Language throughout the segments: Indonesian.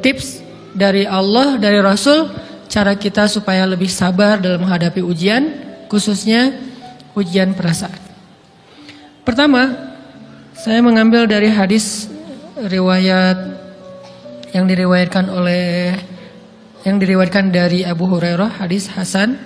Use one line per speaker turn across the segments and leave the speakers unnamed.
tips dari Allah, dari Rasul, cara kita supaya lebih sabar dalam menghadapi ujian, khususnya ujian perasaan. Pertama, saya mengambil dari hadis riwayat yang diriwayatkan dari Abu Hurairah, hadis Hasan.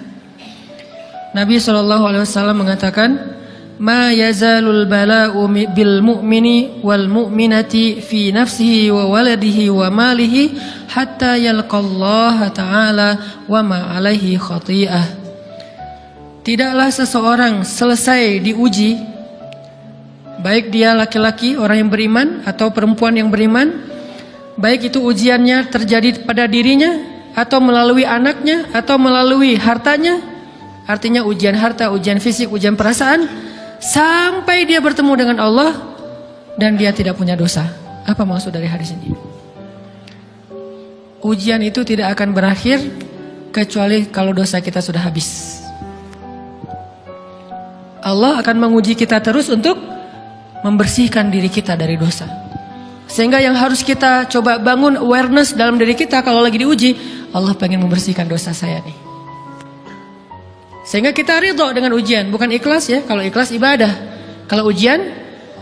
Nabi SAW mengatakan, "Ma yazalul bala'u bil mu'mini wal mu'minati fi nafsihi wa waladihi wa malihi hatta yalqallaha ta'ala wa ma alaihi khati'ah." Tidaklah seseorang selesai diuji, baik dia laki-laki, orang yang beriman, atau perempuan yang beriman, baik itu ujiannya terjadi pada dirinya, atau melalui anaknya, atau melalui hartanya, artinya ujian harta, ujian fisik, ujian perasaan, sampai dia bertemu dengan Allah dan dia tidak punya dosa. Apa maksud dari hadis ini? Ujian itu tidak akan berakhir kecuali kalau dosa kita sudah habis. Allah akan menguji kita terus untuk membersihkan diri kita dari dosa. Sehingga yang harus kita coba bangun awareness dalam diri kita kalau lagi diuji, Allah pengen membersihkan dosa saya nih. Sehingga kita ridho dengan ujian, bukan ikhlas ya. Kalau ikhlas ibadah, kalau ujian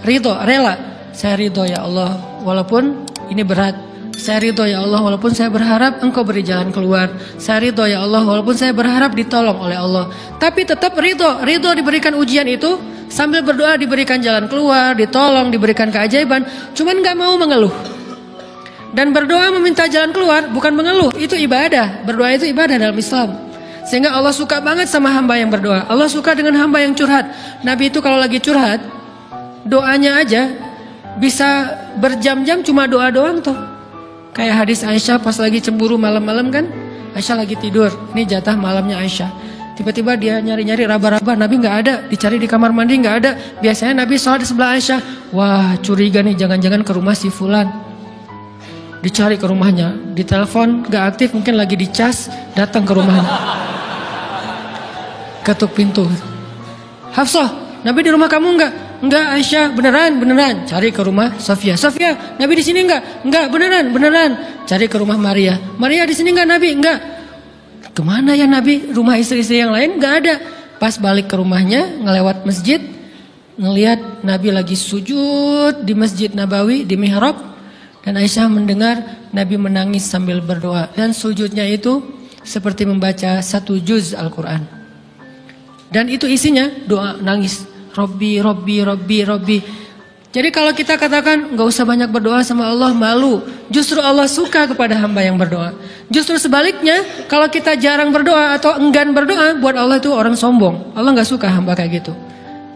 ridho, rela. Saya ridho ya Allah, walaupun ini berat. Saya ridho ya Allah, walaupun saya berharap Engkau beri jalan keluar. Saya ridho ya Allah, walaupun saya berharap ditolong oleh Allah. Tapi tetap ridho diberikan ujian itu, sambil berdoa diberikan jalan keluar, ditolong, diberikan keajaiban. Cuman gak mau mengeluh. Dan berdoa meminta jalan keluar bukan mengeluh, itu ibadah. Berdoa itu ibadah dalam Islam. Sehingga Allah suka banget sama hamba yang berdoa. Allah suka dengan hamba yang curhat. Nabi itu kalau lagi curhat, doanya aja bisa berjam-jam cuma doa doang tuh. Kayak hadis Aisyah pas lagi cemburu malam-malam kan. Aisyah lagi tidur, ini jatah malamnya Aisyah. Tiba-tiba dia nyari-nyari raba-raba, Nabi gak ada. Dicari di kamar mandi gak ada. Biasanya Nabi sholat di sebelah Aisyah. Wah curiga nih, jangan-jangan ke rumah si fulan. Dicari ke rumahnya, ditelepon gak aktif, mungkin lagi dicas, datang ke rumahnya. Ketuk pintu. Hafsah, Nabi di rumah kamu enggak? Enggak Aisyah, beneran. Cari ke rumah Sofia. Sofia, Nabi di sini enggak? Enggak, beneran. Cari ke rumah Maria. Maria di sini enggak Nabi? Enggak. Kemana ya Nabi? Rumah istri-istri yang lain enggak ada. Pas balik ke rumahnya, ngelewat masjid, ngelihat Nabi lagi sujud di Masjid Nabawi, di mihrab. Dan Aisyah mendengar Nabi menangis sambil berdoa. Dan sujudnya itu seperti membaca 1 juz Al-Quran. Dan itu isinya doa nangis. Robbi. Jadi kalau kita katakan gak usah banyak berdoa sama Allah, malu. Justru Allah suka kepada hamba yang berdoa. Justru sebaliknya, kalau kita jarang berdoa atau enggan berdoa, buat Allah itu orang sombong. Allah gak suka hamba kayak gitu.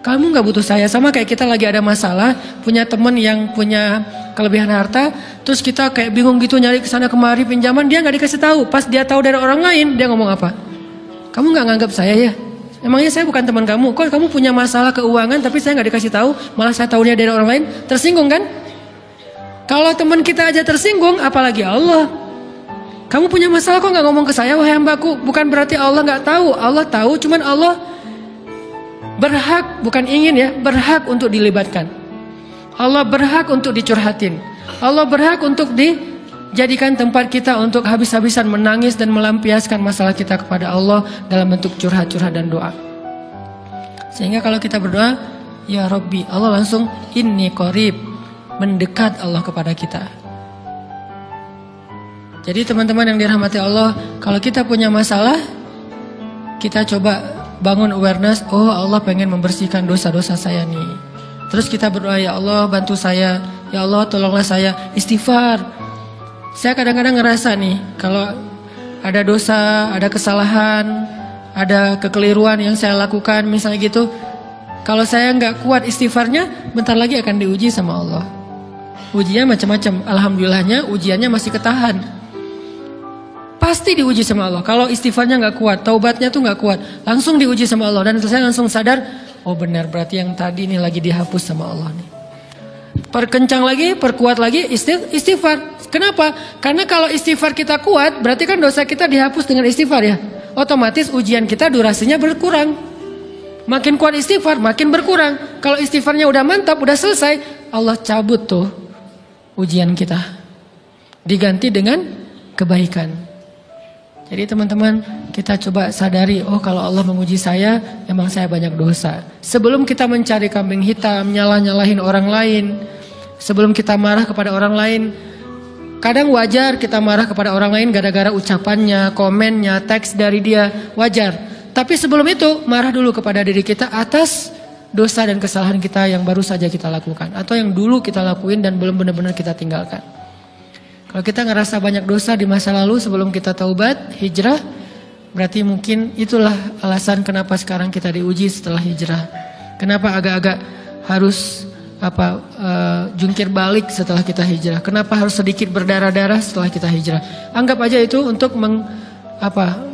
Kamu gak butuh saya, sama kayak kita lagi ada masalah, punya teman yang punya kelebihan harta, terus kita kayak bingung gitu nyari kesana kemari pinjaman, dia gak dikasih tahu. Pas dia tahu dari orang lain, dia ngomong apa? Kamu gak nganggap saya ya? Emangnya saya bukan teman kamu? Kok kamu punya masalah keuangan tapi saya gak dikasih tahu, malah saya tahunya dari orang lain? Tersinggung kan? Kalau teman kita aja tersinggung, apalagi Allah. Kamu punya masalah kok gak ngomong ke saya, wahai hambaku? Bukan berarti Allah gak tahu. Allah tahu, cuman Allah berhak, bukan ingin ya, berhak untuk dilibatkan. Allah berhak untuk dicurhatin. Allah berhak untuk dijadikan tempat kita untuk habis-habisan menangis dan melampiaskan masalah kita kepada Allah dalam bentuk curhat-curhat dan doa. Sehingga kalau kita berdoa, ya Rabbi, Allah langsung inni qarib, mendekat Allah kepada kita. Jadi teman-teman yang dirahmati Allah, kalau kita punya masalah, kita coba bangun awareness, oh Allah pengen membersihkan dosa-dosa saya nih. Terus kita berdoa, ya Allah bantu saya, ya Allah tolonglah saya, istighfar. Saya kadang-kadang ngerasa nih, kalau ada dosa, ada kesalahan, ada kekeliruan yang saya lakukan misalnya gitu, kalau saya nggak kuat istighfarnya, bentar lagi akan diuji sama Allah. Ujiannya macam-macam, alhamdulillahnya ujiannya masih ketahan. Pasti diuji sama Allah. Kalau istighfarnya nggak kuat, taubatnya tuh nggak kuat, langsung diuji sama Allah. Dan saya langsung sadar, oh benar berarti yang tadi ini lagi dihapus sama Allah nih. Perkencang lagi, perkuat lagi istighfar. Kenapa? Karena kalau istighfar kita kuat, berarti kan dosa kita dihapus dengan istighfar ya. Otomatis ujian kita durasinya berkurang. Makin kuat istighfar, makin berkurang. Kalau istighfarnya udah mantap, udah selesai, Allah cabut tuh ujian kita. diganti dengan kebaikan. Jadi teman-teman, kita coba sadari, oh kalau Allah menguji saya, emang saya banyak dosa. Sebelum kita mencari kambing hitam, nyalahin orang lain, sebelum kita marah kepada orang lain, kadang wajar kita marah kepada orang lain gara-gara ucapannya, komennya, teks dari dia, wajar. Tapi sebelum itu, marah dulu kepada diri kita atas dosa dan kesalahan kita yang baru saja kita lakukan, atau yang dulu kita lakuin dan belum benar-benar kita tinggalkan. Kalau kita ngerasa banyak dosa di masa lalu sebelum kita taubat, hijrah, berarti mungkin itulah alasan kenapa sekarang kita diuji setelah hijrah. Kenapa agak-agak harus jungkir balik setelah kita hijrah. Kenapa harus sedikit berdarah-darah setelah kita hijrah. Anggap aja itu untuk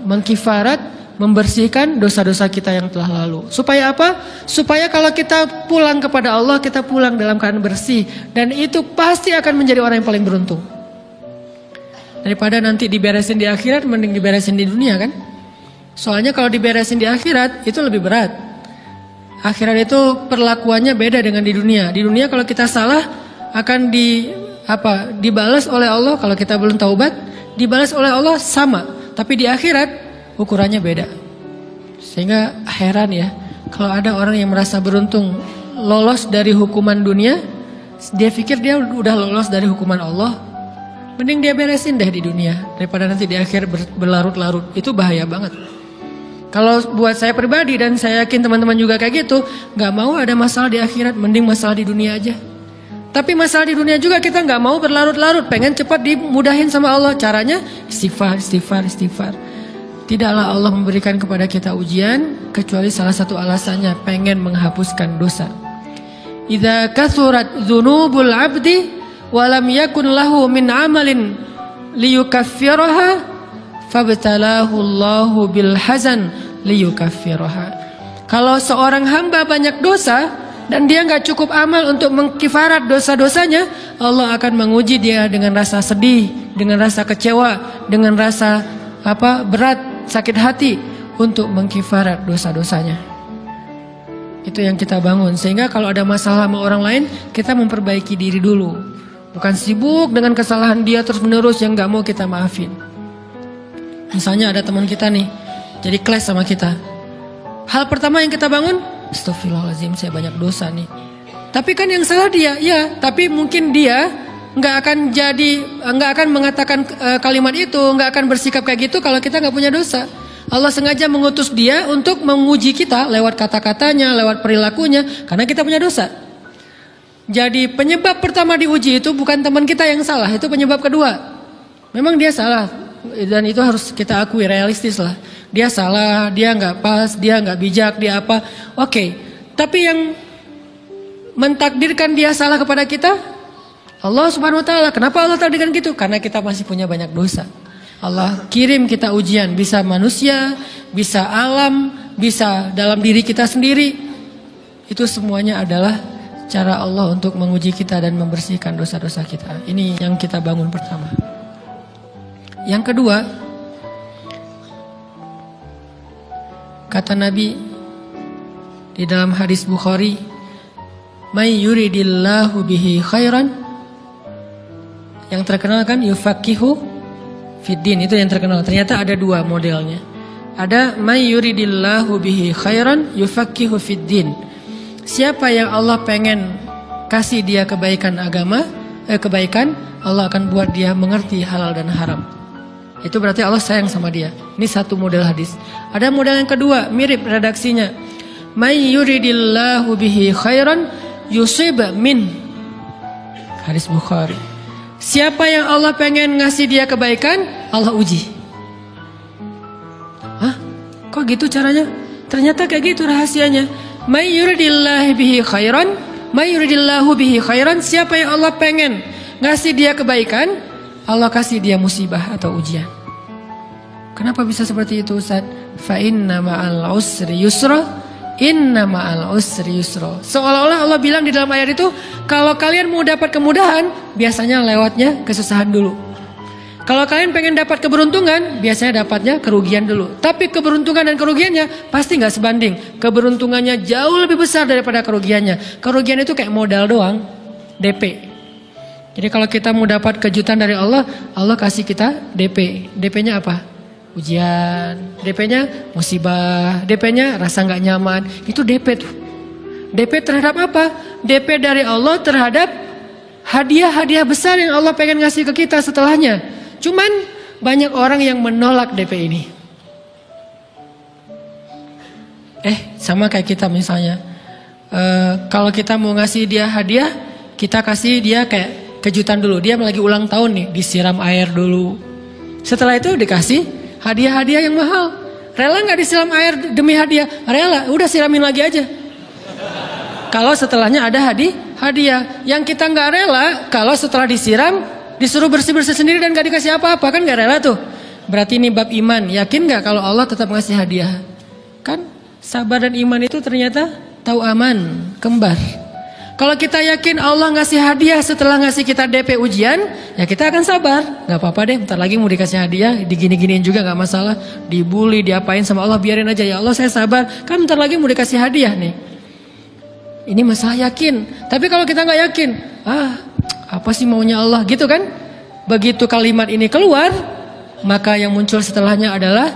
mengkifarat, membersihkan dosa-dosa kita yang telah lalu. Supaya apa? Supaya kalau kita pulang kepada Allah, kita pulang dalam keadaan bersih. Dan itu pasti akan menjadi orang yang paling beruntung. Daripada nanti diberesin di akhirat, mending diberesin di dunia kan? Soalnya kalau diberesin di akhirat, itu lebih berat. Akhirat itu perlakuannya beda dengan di dunia. Di dunia kalau kita salah, akan dibalas oleh Allah. Kalau kita belum taubat, dibalas oleh Allah sama. Tapi di akhirat, ukurannya beda. Sehingga heran ya, kalau ada orang yang merasa beruntung lolos dari hukuman dunia, dia pikir dia udah lolos dari hukuman Allah. Mending dia beresin deh di dunia daripada nanti di akhir berlarut-larut. Itu bahaya banget. Kalau buat saya pribadi dan saya yakin teman-teman juga kayak gitu, gak mau ada masalah di akhirat, mending masalah di dunia aja. Tapi masalah di dunia juga kita gak mau berlarut-larut, pengen cepat dimudahin sama Allah. Caranya istighfar. Tidaklah Allah memberikan kepada kita ujian kecuali salah satu alasannya pengen menghapuskan dosa. Idza kathurat dzunubul 'abdi walam yakun lahu min amalin liyukaffiraha fabtalahu Allahu bil hazan liyukaffiraha. Kalau seorang hamba banyak dosa dan dia enggak cukup amal untuk mengkifarat dosa-dosanya, Allah akan menguji dia dengan rasa sedih, dengan rasa kecewa, dengan rasa berat, sakit hati untuk mengkifarat dosa-dosanya. Itu yang kita bangun. Sehingga kalau ada masalah sama orang lain, kita memperbaiki diri dulu. Bukan sibuk dengan kesalahan dia terus menerus yang gak mau kita maafin. Misalnya ada teman kita nih, jadi clash sama kita. Hal pertama yang kita bangun, astagfirullahaladzim saya banyak dosa nih. Tapi kan yang salah dia, ya. Tapi mungkin dia gak akan mengatakan kalimat itu, gak akan bersikap kayak gitu kalau kita gak punya dosa. Allah sengaja mengutus dia untuk menguji kita lewat kata-katanya, lewat perilakunya, karena kita punya dosa. Jadi penyebab pertama diuji itu bukan teman kita yang salah, itu penyebab kedua. Memang dia salah dan itu harus kita akui, realistis lah. Dia salah, dia nggak pas, dia nggak bijak, dia apa? Oke. Tapi yang mentakdirkan dia salah kepada kita Allah Subhanahu Wa Taala. Kenapa Allah takdirkan gitu? Karena kita masih punya banyak dosa. Allah kirim kita ujian, bisa manusia, bisa alam, bisa dalam diri kita sendiri. Itu semuanya adalah cara Allah untuk menguji kita dan membersihkan dosa-dosa kita. Ini yang kita bangun pertama. Yang kedua, kata Nabi di dalam hadis Bukhari, "May yuridillahu bihi khairan." Yang terkenal kan yufaqihu fiddin, itu yang terkenal. Ternyata ada dua modelnya. Ada may yuridillahu bihi khairan yufaqihu fiddin. Siapa yang Allah pengen kasih dia kebaikan kebaikan, Allah akan buat dia mengerti halal dan haram. Itu berarti Allah sayang sama dia. Ini satu model hadis. Ada model yang kedua, mirip redaksinya. May yuridillahu bihi khairan yusib min. Hadis Bukhari. Siapa yang Allah pengen ngasih dia kebaikan, Allah uji. Hah? Kok gitu caranya? Ternyata kayak gitu rahasianya. May yuridillahu bihi khairan, may yuridillahu bihi khairan. Siapa yang Allah pengen ngasih dia kebaikan, Allah kasih dia musibah atau ujian. Kenapa bisa seperti itu, Ustaz? Fa inna ma'al usri yusra, inna ma'al usri yusra. Seolah-olah Allah bilang di dalam ayat itu, kalau kalian mau dapat kemudahan, biasanya lewatnya kesusahan dulu. Kalau kalian pengen dapat keberuntungan, biasanya dapatnya kerugian dulu. Tapi keberuntungan dan kerugiannya pasti nggak sebanding. Keberuntungannya jauh lebih besar daripada kerugiannya. Kerugian itu kayak modal doang, DP. Jadi kalau kita mau dapat kejutan dari Allah, Allah kasih kita DP. DP-nya apa? Ujian. DP-nya musibah. DP-nya rasa nggak nyaman. Itu DP tuh. DP terhadap apa? DP dari Allah terhadap hadiah-hadiah besar yang Allah pengen ngasih ke kita setelahnya. Cuman banyak orang yang menolak DP ini. Sama kayak kita misalnya. Kalau kita mau ngasih dia hadiah, kita kasih dia kayak kejutan dulu. Dia lagi ulang tahun nih, disiram air dulu. Setelah itu dikasih hadiah-hadiah yang mahal. Rela nggak disiram air demi hadiah? Rela, udah siramin lagi aja. Kalau setelahnya ada hadiah. Yang kita nggak rela, kalau setelah disiram disuruh bersih-bersih sendiri dan nggak dikasih apa-apa, kan nggak rela tuh. Berarti ini bab iman. Yakin nggak kalau Allah tetap ngasih hadiah? Kan sabar dan iman itu ternyata tahu aman, kembar. Kalau kita yakin Allah ngasih hadiah setelah ngasih kita DP ujian, ya kita akan sabar. Gak apa-apa deh, bentar lagi mau dikasih hadiah, digini-giniin juga gak masalah. Dibully, diapain sama Allah, biarin aja. Ya Allah saya sabar, kan bentar lagi mau dikasih hadiah nih. Ini masalah yakin. Tapi kalau kita gak yakin, apa sih maunya Allah gitu kan. Begitu kalimat ini keluar, maka yang muncul setelahnya adalah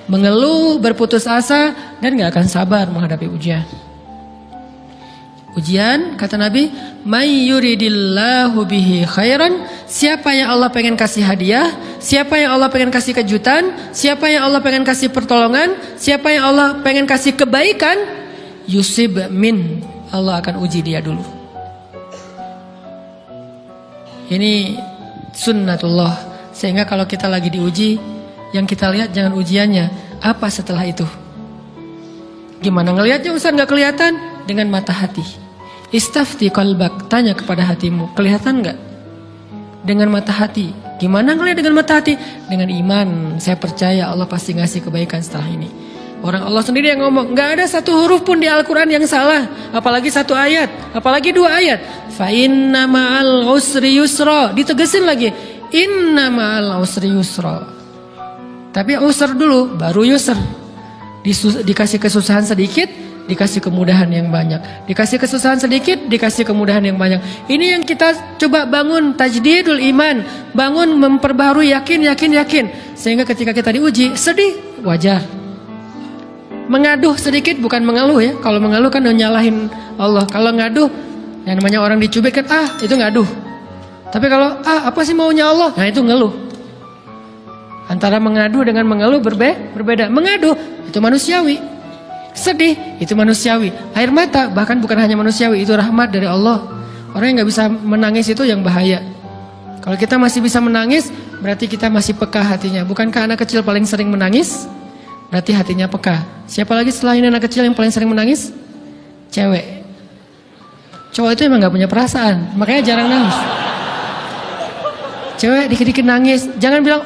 mengeluh, berputus asa, dan gak akan sabar menghadapi ujian. Ujian, kata Nabi, may yuridillahu bihi khairan, siapa yang Allah pengen kasih hadiah, siapa yang Allah pengen kasih kejutan, siapa yang Allah pengen kasih pertolongan, siapa yang Allah pengen kasih kebaikan, yusib min, Allah akan uji dia dulu. Ini sunnatullah. Sehingga kalau kita lagi diuji, yang kita lihat jangan ujiannya, apa setelah itu. Gimana ngelihatnya Ustaz, gak kelihatan? Dengan mata hati. Istafti qalbak, tanya kepada hatimu, kelihatan gak? Dengan mata hati. Gimana ngelihat dengan mata hati? Dengan iman, saya percaya Allah pasti ngasih kebaikan setelah ini. Orang Allah sendiri yang ngomong, gak ada satu huruf pun di Al-Quran yang salah. Apalagi satu ayat, apalagi dua ayat. Fa inna ma'al usri yusra, ditegesin lagi. Inna ma'al usri yusra. Tapi usr dulu, baru yusr. Dikasih kesusahan sedikit, dikasih kemudahan yang banyak. Dikasih kesusahan sedikit, dikasih kemudahan yang banyak. Ini yang kita coba bangun tajdidul iman, bangun memperbaharui yakin. Sehingga ketika kita diuji, sedih, wajar. Mengaduh sedikit bukan mengeluh ya. Kalau mengeluh kan nyalahin Allah. Kalau ngaduh, yang namanya orang dicubit kan, itu ngaduh. Tapi kalau apa sih maunya Allah? Nah itu ngeluh. Antara mengadu dengan mengeluh berbeda. Mengadu itu manusiawi. Sedih itu manusiawi. Air mata bahkan bukan hanya manusiawi, itu rahmat dari Allah. Orang yang gak bisa menangis itu yang bahaya. Kalau kita masih bisa menangis, berarti kita masih peka hatinya. Bukankah anak kecil paling sering menangis? Berarti hatinya peka. Siapa lagi selain anak kecil yang paling sering menangis? Cewek. Cowok itu emang gak punya perasaan, makanya jarang nangis. Cewek dikit-dikit nangis, jangan bilang,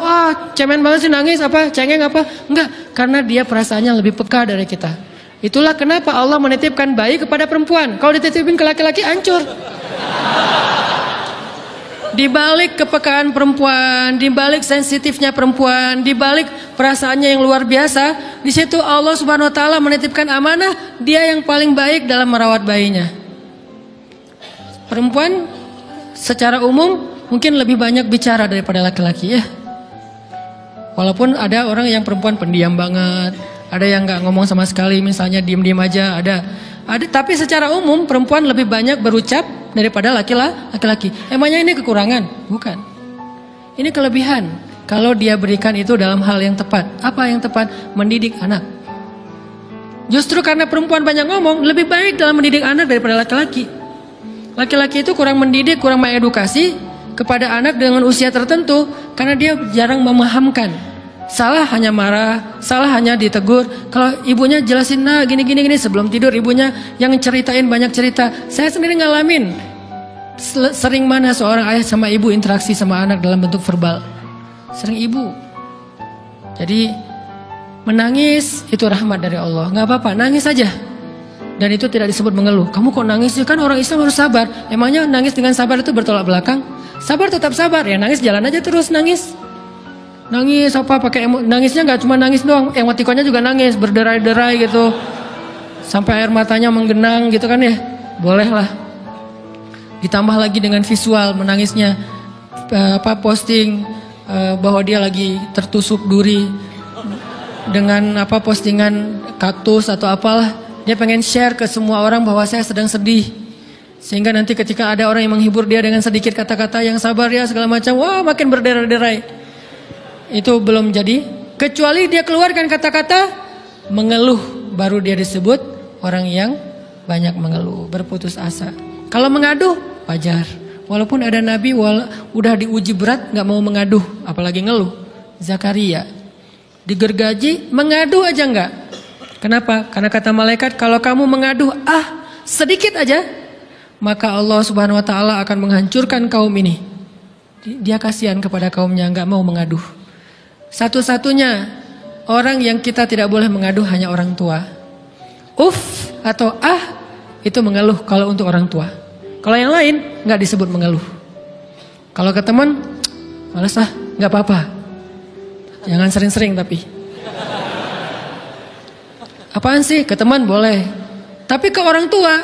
cemen banget sih nangis, apa, cengeng apa. Enggak, karena dia perasaannya lebih peka dari kita. Itulah kenapa Allah menitipkan bayi kepada perempuan. Kalau dititipin ke laki-laki, hancur. Di balik kepekaan perempuan, di balik sensitifnya perempuan, di balik perasaannya yang luar biasa, di situ Allah Subhanahu wa taala menitipkan amanah, dia yang paling baik dalam merawat bayinya. Perempuan secara umum mungkin lebih banyak bicara daripada laki-laki ya. Walaupun ada orang yang perempuan pendiam banget, ada yang nggak ngomong sama sekali, misalnya diem-diem aja, ada. Tapi secara umum perempuan lebih banyak berucap daripada laki-laki. Emangnya ini kekurangan? Bukan. Ini kelebihan. Kalau dia berikan itu dalam hal yang tepat. Apa yang tepat? Mendidik anak. Justru karena perempuan banyak ngomong, lebih baik dalam mendidik anak daripada laki-laki. Laki-laki itu kurang mendidik, kurang mengedukasi kepada anak dengan usia tertentu karena dia jarang memahamkan. Salah hanya marah, salah hanya ditegur. Kalau ibunya jelasin, gini sebelum tidur ibunya yang ceritain banyak cerita. Saya sendiri ngalamin sering mana seorang ayah sama ibu interaksi sama anak dalam bentuk verbal. Sering ibu. Jadi menangis itu rahmat dari Allah. Gak apa-apa, nangis aja. Dan itu tidak disebut mengeluh. Kamu kok nangis? Kan orang Islam harus sabar. Emangnya nangis dengan sabar itu bertolak belakang? Sabar tetap sabar. Ya nangis jalan aja terus nangis. Nangis apa pakai nangisnya nggak cuma nangis doang. Emotikonnya juga nangis, berderai-derai gitu. Sampai air matanya menggenang gitu kan ya. Boleh lah. Ditambah lagi dengan visual menangisnya, posting bahwa dia lagi tertusuk duri dengan postingan kaktus atau apalah. Dia pengen share ke semua orang bahwa saya sedang sedih. Sehingga nanti ketika ada orang yang menghibur dia dengan sedikit kata-kata yang sabar ya segala macam, wah makin berderai-derai. Itu belum jadi. Kecuali dia keluarkan kata-kata mengeluh, baru dia disebut orang yang banyak mengeluh, berputus asa. Kalau mengaduh, wajar. Walaupun ada nabi udah diuji berat gak mau mengaduh, apalagi ngeluh. Zakaria digergaji, mengadu aja enggak. Kenapa? Karena kata malaikat, kalau kamu mengaduh sedikit aja, maka Allah Subhanahu wa taala akan menghancurkan kaum ini. Dia kasihan kepada kaumnya, enggak mau mengaduh. Satu-satunya orang yang kita tidak boleh mengaduh hanya orang tua. Atau itu mengeluh kalau untuk orang tua. Kalau yang lain enggak disebut mengeluh. Kalau ke teman, malas enggak apa-apa. Jangan sering-sering tapi. Apaan sih? Ke teman boleh. Tapi ke orang tua,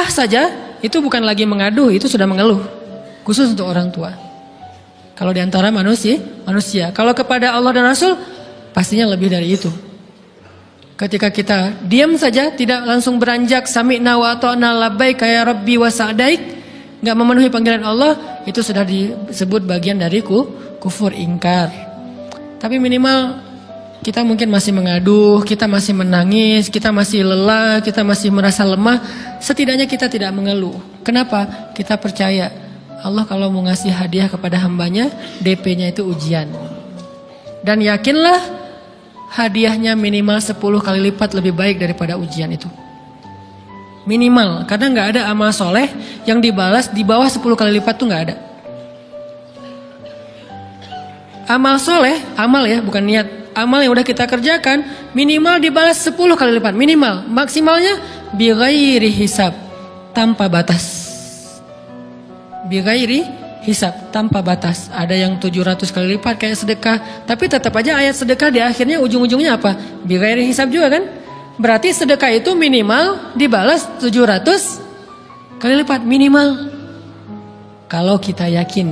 saja, itu bukan lagi mengadu, itu sudah mengeluh. Khusus untuk orang tua. Kalau di antara manusia. Kalau kepada Allah dan Rasul, pastinya lebih dari itu. Ketika kita diam saja, tidak langsung beranjak sami'na wa ata'na labbaika ya rabbi wa sa'daik, enggak memenuhi panggilan Allah, itu sudah disebut bagian dari kufur ingkar. Tapi minimal kita mungkin masih mengaduh, kita masih menangis, kita masih lelah, kita masih merasa lemah. Setidaknya kita tidak mengeluh. Kenapa? Kita percaya Allah kalau mau ngasih hadiah kepada hambanya, DP-nya itu ujian. Dan yakinlah hadiahnya minimal 10 kali lipat lebih baik daripada ujian itu. Minimal, karena gak ada amal soleh yang dibalas di bawah 10 kali lipat tuh gak ada. Amal soleh, amal ya bukan niat. Amal yang udah kita kerjakan minimal dibalas 10 kali lipat. Minimal, maksimalnya bighairi hisab, tanpa batas. Bighairi hisab, tanpa batas. Ada yang 700 kali lipat kayak sedekah. Tapi tetap aja ayat sedekah di akhirnya ujung-ujungnya apa? Bighairi hisab juga kan? Berarti sedekah itu minimal dibalas 700 kali lipat. Minimal. Kalau kita yakin.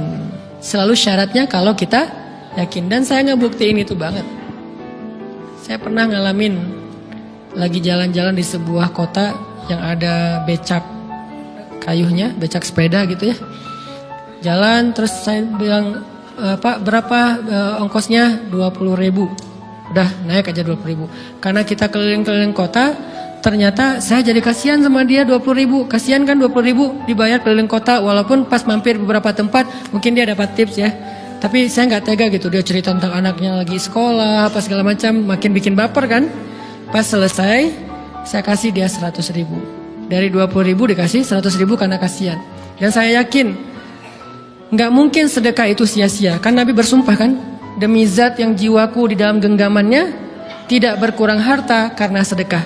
Selalu syaratnya kalau kita yakin. Dan saya ngebuktiin itu banget. Saya pernah ngalamin lagi jalan-jalan di sebuah kota yang ada becak kayuhnya, becak sepeda gitu ya. Jalan terus saya bilang, Pak berapa ongkosnya? 20.000. Udah naik aja 20.000. Karena kita keliling-keliling kota, ternyata saya jadi kasihan sama dia 20.000. Kasihan kan 20.000 dibayar keliling kota, walaupun pas mampir beberapa tempat mungkin dia dapat tips ya. Tapi saya nggak tega gitu, dia cerita tentang anaknya lagi sekolah, apa segala macam, makin bikin baper kan. Pas selesai, saya kasih dia 100.000. Dari 20.000 dikasih 100.000 karena kasihan. Dan saya yakin, nggak mungkin sedekah itu sia-sia. Kan Nabi bersumpah kan, demi zat yang jiwaku di dalam genggamannya, tidak berkurang harta karena sedekah.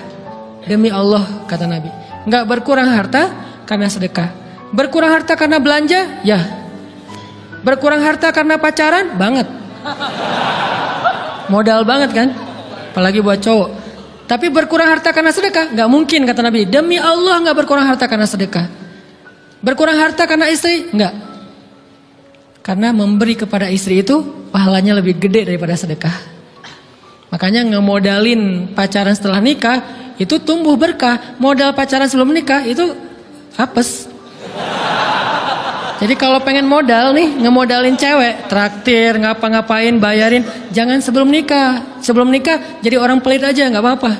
Demi Allah, kata Nabi, nggak berkurang harta karena sedekah. Berkurang harta karena belanja? Ya. Berkurang harta karena pacaran? Banget. Modal banget kan? Apalagi buat cowok. Tapi berkurang harta karena sedekah? Gak mungkin kata Nabi. Demi Allah gak berkurang harta karena sedekah. Berkurang harta karena istri? Enggak. Karena memberi kepada istri itu pahalanya lebih gede daripada sedekah. Makanya ngemodalin pacaran setelah nikah itu tumbuh berkah. Modal pacaran sebelum nikah itu apes. Jadi kalau pengen modal nih, ngemodalin cewek, traktir, ngapa-ngapain, bayarin, jangan sebelum nikah. Sebelum nikah jadi orang pelit aja, nggak apa-apa.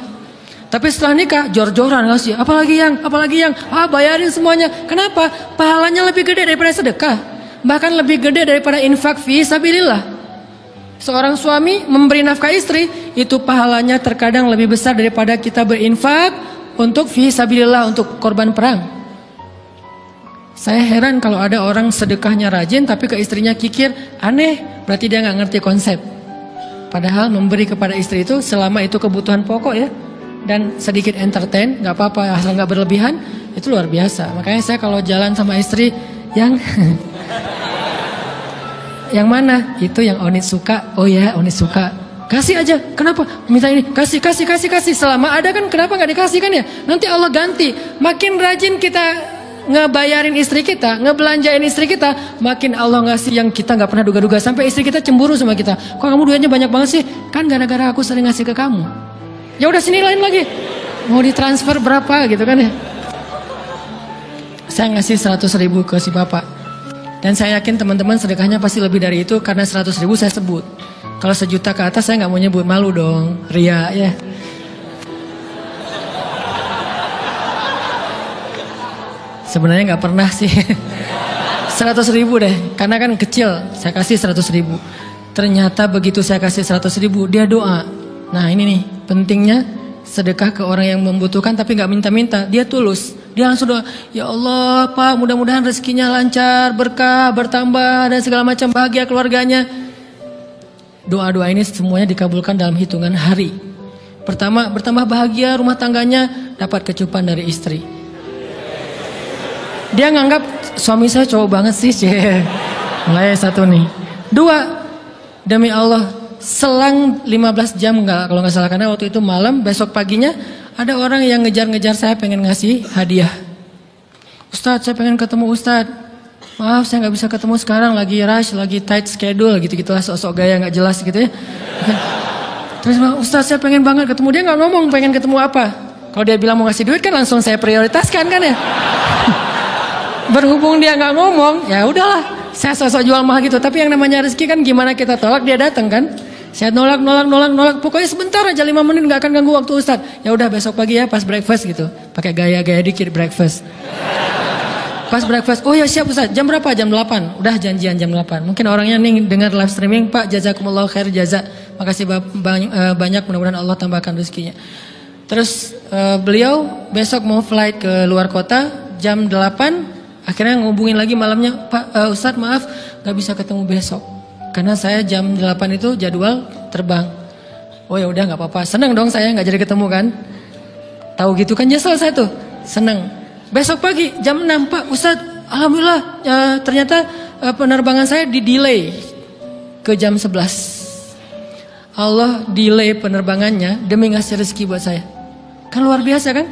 Tapi setelah nikah, jor-joran ngasih, apalagi yang, bayarin semuanya. Kenapa? Pahalanya lebih gede daripada sedekah. Bahkan lebih gede daripada infak fi sabilillah. Seorang suami memberi nafkah istri, itu pahalanya terkadang lebih besar daripada kita berinfak untuk fi sabilillah, untuk korban perang. Saya heran kalau ada orang sedekahnya rajin tapi ke istrinya kikir, aneh, berarti dia nggak ngerti konsep. Padahal memberi kepada istri itu selama itu kebutuhan pokok ya, dan sedikit entertain, nggak apa-apa asal nggak berlebihan, itu luar biasa. Makanya saya kalau jalan sama istri yang yang mana? Itu yang Onit suka. Oh ya, Onit suka. Kasih aja. Kenapa? Minta ini. Kasih. Selama ada kan kenapa nggak dikasih kan ya? Nanti Allah ganti. Makin rajin kita ngebayarin istri kita, ngebelanjain istri kita, makin Allah ngasih yang kita nggak pernah duga-duga. Sampai istri kita cemburu sama kita. Kok kamu duitnya banyak banget sih? Kan gara-gara aku sering ngasih ke kamu. Ya udah sini lain lagi. Mau ditransfer berapa gitu kan ya? Saya ngasih 100.000 ke si bapak. Dan saya yakin teman-teman sedekahnya pasti lebih dari itu karena 100.000 saya sebut. Kalau 1 juta ke atas saya nggak mau nyebut, malu dong, ria ya. Sebenarnya nggak pernah sih. 100.000 deh, karena kan kecil. Saya kasih 100.000. Ternyata begitu saya kasih 100.000, dia doa. Nah ini nih pentingnya sedekah ke orang yang membutuhkan tapi nggak minta-minta. Dia tulus. Dia langsung doa, ya Allah Pak, mudah-mudahan rezekinya lancar, berkah, bertambah dan segala macam, bahagia keluarganya. Doa-doa ini semuanya dikabulkan dalam hitungan hari. Pertama, bertambah bahagia rumah tangganya, dapat kecupan dari istri. Dia nganggap suami saya cowok banget sih. Mulai 1 nih. 2, demi Allah, selang 15 jam kalau nggak salah, karena waktu itu malam, besok paginya ada orang yang ngejar-ngejar saya pengen ngasih hadiah. Ustadz, saya pengen ketemu Ustadz. Maaf saya nggak bisa ketemu sekarang, lagi rush, lagi tight schedule gitu-gitulah, sok-sok gaya nggak jelas gitu ya. Terus Ustadz saya pengen banget ketemu, dia nggak ngomong pengen ketemu apa. Kalau dia bilang mau ngasih duit kan langsung saya prioritaskan kan ya. Berhubung dia nggak ngomong, ya udahlah, saya sok-sok jual mahal gitu. Tapi yang namanya rezeki kan gimana kita tolak dia datang kan. Saya nolak. Pokoknya sebentar aja 5 menit nggak akan ganggu waktu Ustadz. Ya udah besok pagi ya pas breakfast gitu, pakai gaya-gaya dikit breakfast. Pas breakfast, oh ya siap Ustaz, jam berapa? Jam 8, udah janjian jam 8. Mungkin orangnya nih dengar live streaming, Pak jazakumullah khair jaza. Makasih banyak, mudah-mudahan Allah tambahkan rezekinya. Terus beliau besok mau flight ke luar kota jam 8. Akhirnya ngubungin lagi malamnya, Pak Ustaz maaf gak bisa ketemu besok. Karena saya jam 8 itu jadwal terbang. Oh ya udah gak apa-apa, seneng dong saya gak jadi ketemu kan. Tahu gitu kan nyesel saya tuh, seneng. Besok pagi jam 6, Pak Ustadz, alhamdulillah ternyata penerbangan saya di-delay ke jam 11. Allah delay penerbangannya demi ngasih rezeki buat saya. Kan luar biasa kan?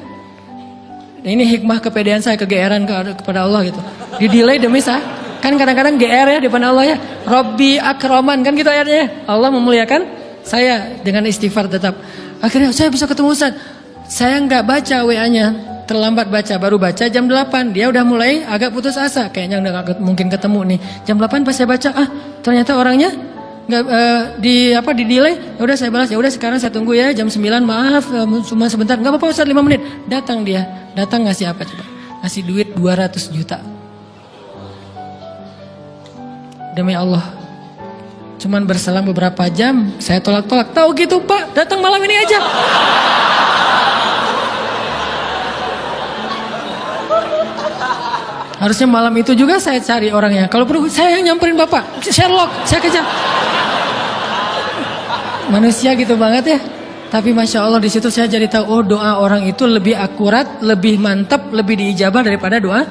Ini hikmah kepedean saya, kegeeran kepada Allah gitu. Di-delay demi saya. Kan kadang-kadang GR ya di depan Allah ya. Robbi akroman kan gitu ayatnya. Allah memuliakan saya dengan istighfar tetap. Akhirnya saya bisa ketemu Ustadz. Saya nggak baca WA-nya. Terlambat baca, baru baca jam 8. Dia udah mulai agak putus asa, kayaknya udah gak mungkin ketemu nih. Jam 8 pas saya baca, ternyata orangnya nggak di delay. Ya udah saya balas, ya udah sekarang saya tunggu ya jam 9. Maaf cuma sebentar. Nggak apa-apa Ustaz, 5 menit. Datang dia. Datang ngasih apa coba? Ngasih duit 200 juta. Demi Allah. Cuman berselang beberapa jam saya tolak-tolak. Tahu gitu Pak, datang malam ini aja. Harusnya malam itu juga saya cari orangnya. Kalau perlu saya yang nyamperin Bapak. Sherlock, saya kejar. Manusia gitu banget ya. Tapi Masya Allah di situ saya jadi tahu, oh doa orang itu lebih akurat, lebih mantap, lebih diijabah daripada doa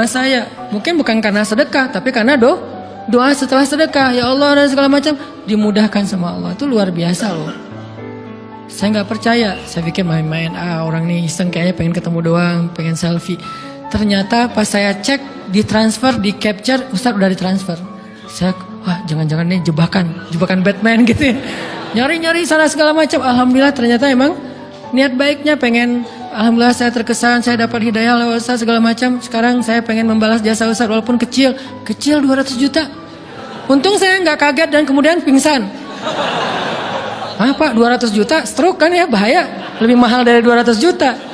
saya. Mungkin bukan karena sedekah, tapi karena doa setelah sedekah. Ya Allah dan segala macam dimudahkan sama Allah. Itu luar biasa loh. Saya nggak percaya. Saya pikir main-main. Orang nih iseng kayaknya pengen ketemu doang, pengen selfie. Ternyata pas saya cek, ditransfer, di capture, Ustadz udah ditransfer. Saya, jangan-jangan nih jebakan Batman gitu ya. Nyari-nyari sana segala macam. Alhamdulillah ternyata emang niat baiknya pengen, alhamdulillah saya terkesan, saya dapat hidayah lewat Ustadz segala macam. Sekarang saya pengen membalas jasa Ustadz walaupun kecil 200 juta. Untung saya nggak kaget dan kemudian pingsan. Pak 200 juta, stroke kan ya, bahaya. Lebih mahal dari 200 juta.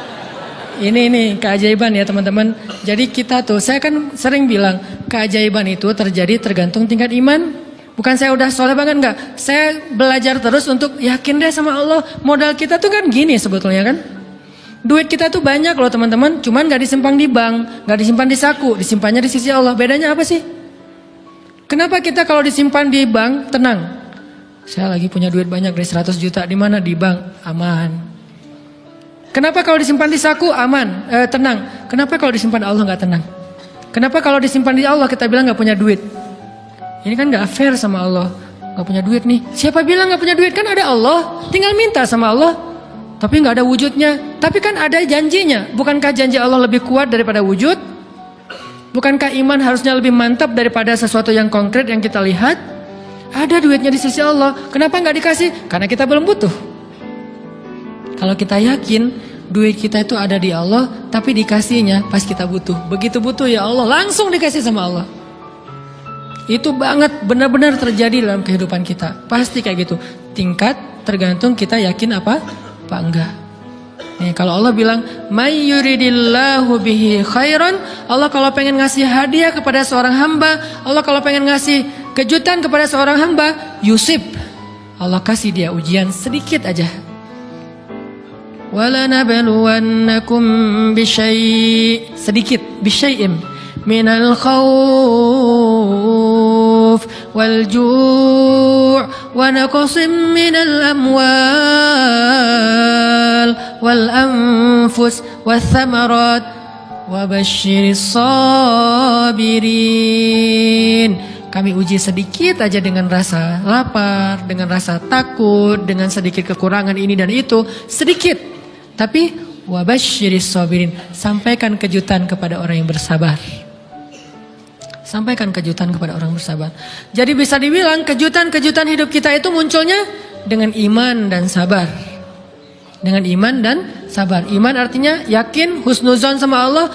Ini keajaiban ya teman-teman. Jadi kita tuh, saya kan sering bilang keajaiban itu terjadi tergantung tingkat iman. Bukan saya udah soleh banget, enggak. Saya belajar terus untuk yakin deh sama Allah. Modal kita tuh kan gini sebetulnya kan. Duit kita tuh banyak loh teman-teman. Cuman gak disimpan di bank, gak disimpan di saku, disimpannya di sisi Allah. Bedanya apa sih? Kenapa kita kalau disimpan di bank tenang? Saya lagi punya duit banyak dari 100 juta. Di mana? Di bank, aman. Kenapa kalau disimpan di saku aman, tenang? Kenapa kalau disimpan di Allah nggak tenang? Kenapa kalau disimpan di Allah kita bilang nggak punya duit? Ini kan nggak fair sama Allah. Nggak punya duit nih. Siapa bilang nggak punya duit? Kan ada Allah. Tinggal minta sama Allah. Tapi nggak ada wujudnya. Tapi kan ada janjinya. Bukankah janji Allah lebih kuat daripada wujud? Bukankah iman harusnya lebih mantap daripada sesuatu yang konkret yang kita lihat? Ada duitnya di sisi Allah. Kenapa nggak dikasih? Karena kita belum butuh. Kalau kita yakin duit kita itu ada di Allah, tapi dikasihnya pas kita butuh. Begitu butuh ya Allah, langsung dikasih sama Allah. Itu banget benar-benar terjadi dalam kehidupan kita. Pasti kayak gitu. Tingkat tergantung kita yakin apa enggak. Nih, kalau Allah bilang, "May yuridillahu bihi khairan", Allah kalau pengen ngasih hadiah kepada seorang hamba, Allah kalau pengen ngasih kejutan kepada seorang hamba, yusib. Allah kasih dia ujian sedikit aja. وَلَنَبْلُوَنَّكُمْ بِشَيْءٍ sedikit bisyai'im minal khawf wal ju' wa naqsim minal amwal wal anfus wath thamarat wa basyiris sabirin. Kami uji sedikit aja dengan rasa lapar, dengan rasa takut, dengan sedikit kekurangan ini dan itu, sedikit. Tapi wabasyiris sabirin, sampaikan kejutan kepada orang yang bersabar. Sampaikan kejutan kepada orang bersabar. Jadi bisa dibilang kejutan-kejutan hidup kita itu munculnya dengan iman dan sabar. Dengan iman dan sabar. Iman artinya yakin, husnuzon sama Allah.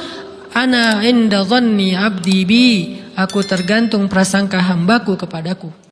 Ana inda dhanni abdi bi. Aku tergantung prasangka hambaku kepadaku.